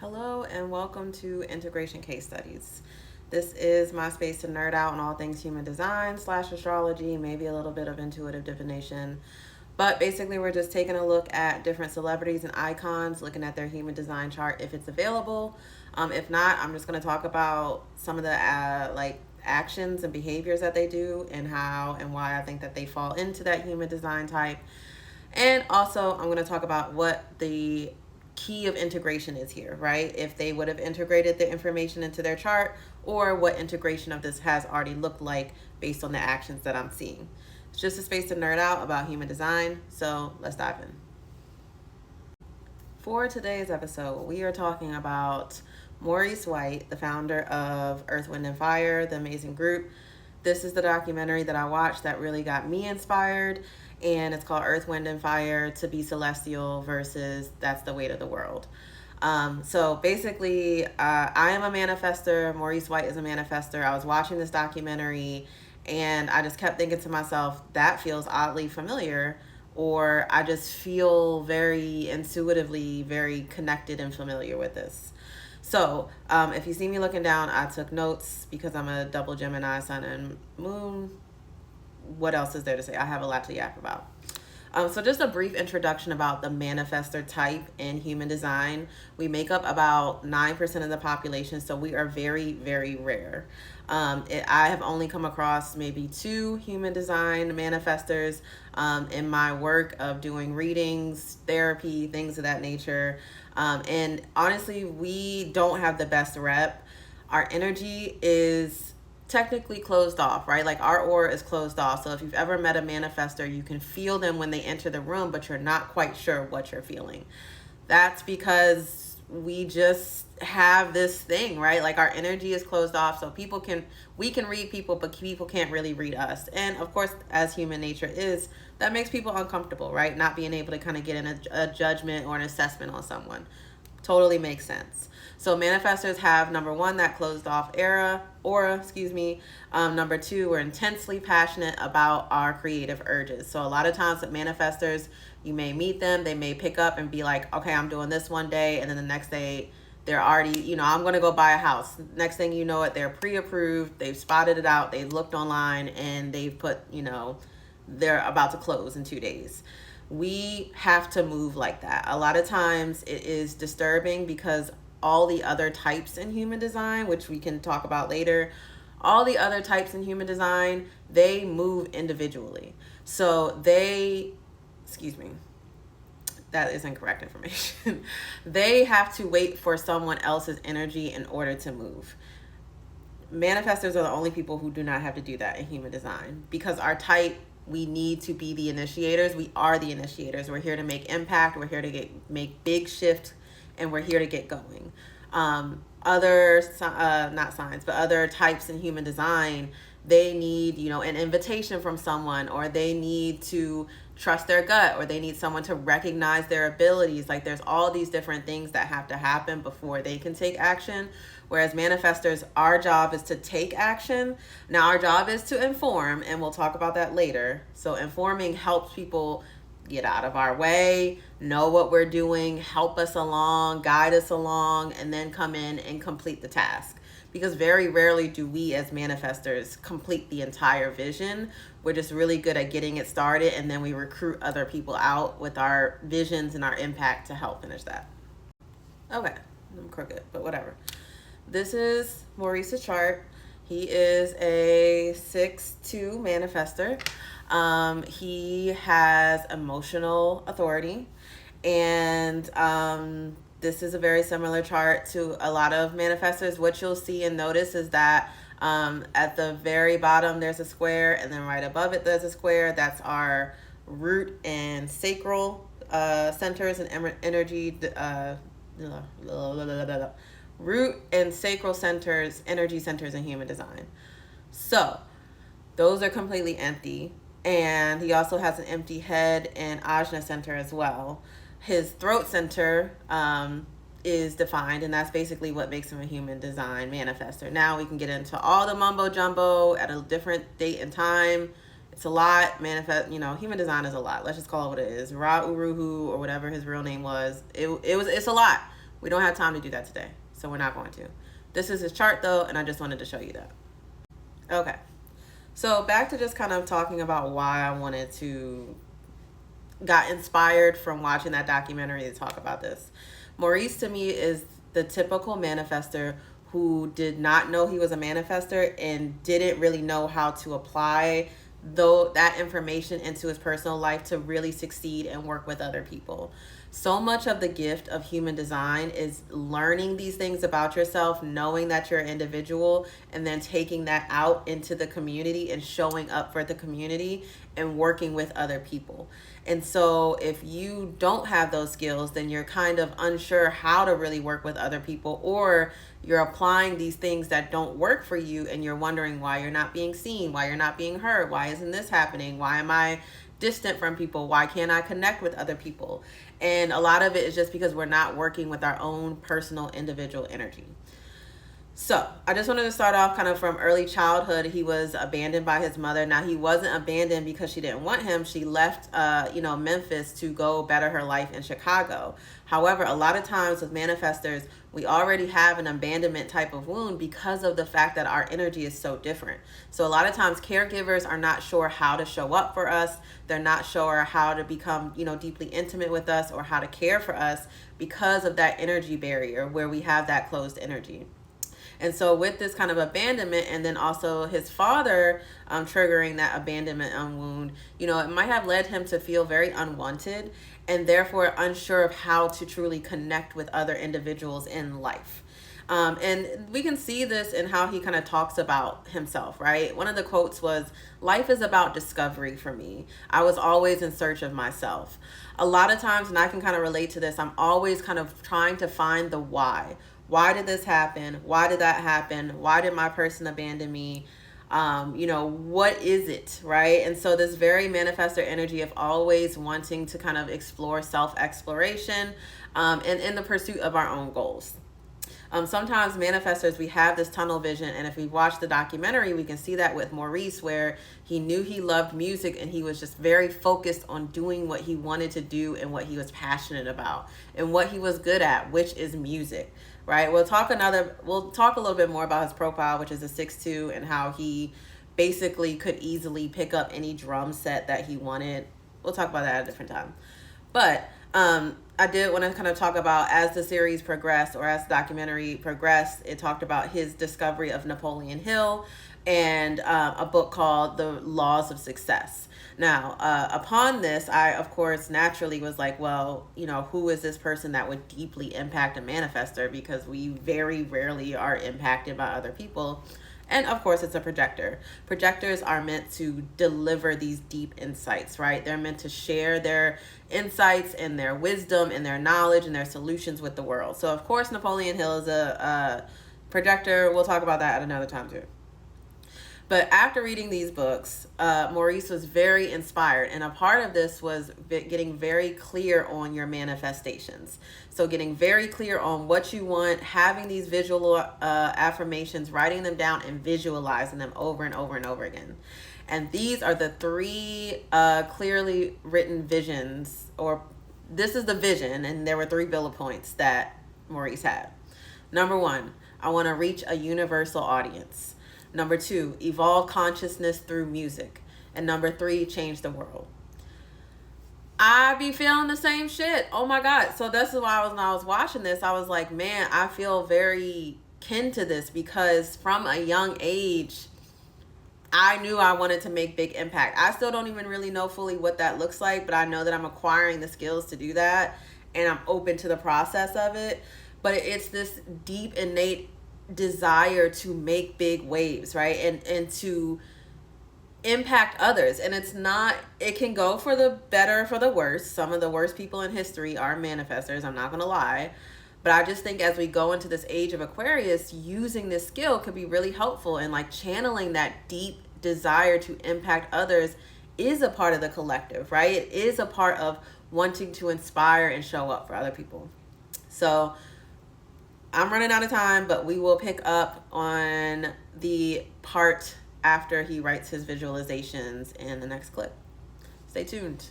Hello and welcome to Integration Case Studies. This is my space to nerd out on all things human design / astrology, maybe a little bit of intuitive divination. But basically, we're just taking a look at different celebrities and icons, looking at their human design chart if it's available. If not, I'm just going to talk about some of the actions and behaviors that they do and how and why I think that they fall into that human design type. And also, I'm going to talk about what the key of integration is here, right? If they would have integrated the information into their chart, or what integration of this has already looked like based on the actions that I'm seeing. It's just a space to nerd out about human design, so let's dive in. For today's episode, we are talking about Maurice White, the founder of Earth, Wind, and Fire, the amazing group. This is the documentary that I watched that really got me inspired, and it's called Earth, Wind, and Fire: To Be Celestial versus That's the Weight of the World. So basically, I am a manifestor. Maurice White is a manifestor. I was watching this documentary, and I just kept thinking to myself, that feels oddly familiar, or I just feel very intuitively very connected and familiar with this. So, if you see me looking down, I took notes because I'm a double Gemini, Sun and Moon. What else is there to say? I have a lot to yap about. So just a brief introduction about the manifestor type in human design. We make up about 9% of the population, so we are very, very rare. I have only come across maybe 2 human design manifestors in my work of doing readings, therapy, things of that nature. And honestly, we don't have the best rep. Our energy is technically closed off, right? Like our aura is closed off. So if you've ever met a manifestor, you can feel them when they enter the room, but you're not quite sure what you're feeling. That's because we just have this thing, right? Like our energy is closed off. So we can read people, but people can't really read us. And of course, as human nature is, that makes people uncomfortable, right? Not being able to kind of get in a judgment or an assessment on someone. Totally makes sense. So manifestors have, number 1, that closed off aura. Number 2, we're intensely passionate about our creative urges. So a lot of times with manifestors, you may meet them, they may pick up and be like, okay, I'm doing this one day, and then the next day they're already, I'm going to go buy a house. Next thing you know it, they're pre-approved, they've spotted it out, they've looked online, and they've put, they're about to close in 2 days. We have to move like that. A lot of times it is disturbing because all the other types in human design, which we can talk about later, all the other types in human design, they move individually. So that is incorrect information. They have to wait for someone else's energy in order to move. Manifestors are the only people who do not have to do that in human design because our type, we need to be the initiators. We are the initiators. We're here to make impact. We're here to make big shifts, and we're here to get going. Other types in human design, they need, an invitation from someone, or they need to trust their gut, or they need someone to recognize their abilities. Like there's all these different things that have to happen before they can take action. Whereas manifestors, our job is to take action. Now our job is to inform, and we'll talk about that later. So informing helps people get out of our way, know what we're doing, help us along, guide us along, and then come in and complete the task. Because very rarely do we as manifestors complete the entire vision. We're just really good at getting it started, and then we recruit other people out with our visions and our impact to help finish that. Okay, I'm crooked, but whatever. This is Maurice's chart. He is a 6'2" manifestor. He has emotional authority, and this is a very similar chart to a lot of manifestors. What you'll see and notice is that at the very bottom there's a square, and then right above it there's a square. That's our root and sacral centers and energy. Root and sacral centers, energy centers in human design. So those are completely empty. And he also has an empty head and ajna center as well. His throat center is defined, and that's basically what makes him a human design manifestor. Now we can get into all the mumbo jumbo at a different date and time. It's a lot. Human design is a lot. Let's just call it what it is. Ra Uruhu, or whatever his real name was. It's a lot. We don't have time to do that today, so we're not going to. This is his chart though, and I just wanted to show you that. Okay, so back to just kind of talking about why I wanted to, got inspired from watching that documentary to talk about this. Maurice to me is the typical manifestor who did not know he was a manifestor and didn't really know how to apply though that information into his personal life to really succeed and work with other people. So much of the gift of human design is learning these things about yourself, knowing that you're an individual, and then taking that out into the community and showing up for the community and working with other people. And so if you don't have those skills, then you're kind of unsure how to really work with other people, or you're applying these things that don't work for you and you're wondering why you're not being seen, why you're not being heard, why isn't this happening, why am I distant from people, why can't I connect with other people? And a lot of it is just because we're not working with our own personal individual energy. So I just wanted to start off kind of from early childhood. He was abandoned by his mother. Now, he wasn't abandoned because she didn't want him. She left, Memphis to go better her life in Chicago. However, a lot of times with manifestors, we already have an abandonment type of wound because of the fact that our energy is so different. So a lot of times caregivers are not sure how to show up for us. They're not sure how to become, deeply intimate with us or how to care for us because of that energy barrier where we have that closed energy. And so with this kind of abandonment, and then also his father triggering that abandonment wound, it might have led him to feel very unwanted and therefore unsure of how to truly connect with other individuals in life. And we can see this in how he kind of talks about himself, right? One of the quotes was, "Life is about discovery for me. I was always in search of myself." A lot of times, and I can kind of relate to this, I'm always kind of trying to find the why. Why did this happen? Why did that happen? Why did my person abandon me? What is it, right? And so this very manifestor energy of always wanting to kind of explore self-exploration and in the pursuit of our own goals. Sometimes manifestors, we have this tunnel vision, and if we watch the documentary, we can see that with Maurice, where he knew he loved music and he was just very focused on doing what he wanted to do and what he was passionate about and what he was good at, which is music, right? We'll talk a little bit more about his profile, which is a 6'2", and how he basically could easily pick up any drum set that he wanted. We'll talk about that at a different time. But I did want to kind of talk about, as the series progressed, or as the documentary progressed, it talked about his discovery of Napoleon Hill and a book called The Laws of Success. Now, upon this, I, of course, naturally was like, well, who is this person that would deeply impact a manifestor? Because we very rarely are impacted by other people. And of course, it's a projector. Projectors are meant to deliver these deep insights, right? They're meant to share their insights and their wisdom and their knowledge and their solutions with the world. So of course, Napoleon Hill is a projector. We'll talk about that at another time too. But after reading these books, Maurice was very inspired. And a part of this was getting very clear on your manifestations. So getting very clear on what you want, having these visual affirmations, writing them down and visualizing them over and over and over again. And these are the 3 clearly written visions, or this is the vision. And there were 3 bullet points that Maurice had. Number 1, I want to reach a universal audience. Number 2, evolve consciousness through music. And number 3, change the world. I be feeling the same shit. Oh my God. So this is why when I was watching this, I was like, man, I feel very kin to this, because from a young age, I knew I wanted to make big impact. I still don't even really know fully what that looks like, but I know that I'm acquiring the skills to do that, and I'm open to the process of it. But it's this deep innate desire to make big waves, right? And to impact others. And it can go for the better, for the worse. Some of the worst people in history are manifestors, I'm not gonna lie. But I just think as we go into this age of Aquarius, using this skill could be really helpful, and like channeling that deep desire to impact others is a part of the collective, right? It is a part of wanting to inspire and show up for other people. So I'm running out of time, but we will pick up on the part after he writes his visualizations in the next clip. Stay tuned.